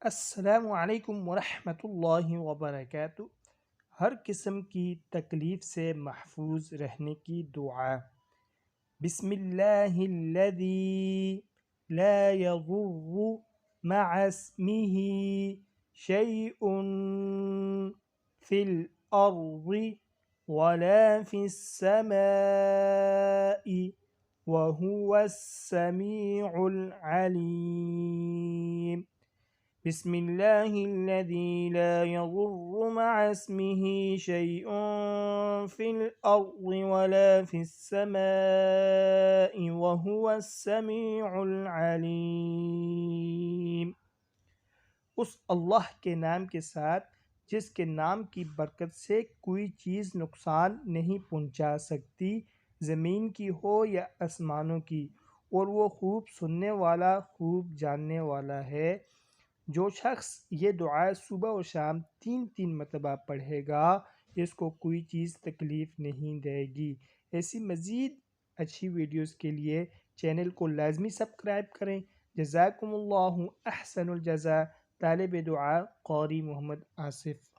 السلام علیکم ورحمۃ اللہ وبرکاتہ۔ ہر قسم کی تکلیف سے محفوظ رہنے کی دعا۔ بسم اللہ الذی لا یضر مع اسمہ شیء فی الارض ولا فی السماء وهو السمیع العلیم۔ بسم اللہ الذی لا یضر مع اسمہ شیء فی الارض ولا فی السماء وهو السمیع العلیم۔ اس اللہ کے نام کے ساتھ جس کے نام کی برکت سے کوئی چیز نقصان نہیں پہنچا سکتی، زمین کی ہو یا آسمانوں کی، اور وہ خوب سننے والا خوب جاننے والا ہے۔ جو شخص یہ دعا صبح و شام 3 مرتبہ پڑھے گا، اس کو کوئی چیز تکلیف نہیں دے گی۔ ایسی مزید اچھی ویڈیوز کے لیے چینل کو لازمی سبسکرائب کریں۔ جزاکم اللہ احسن الجزا۔ طالب دعا قاری محمد آصف۔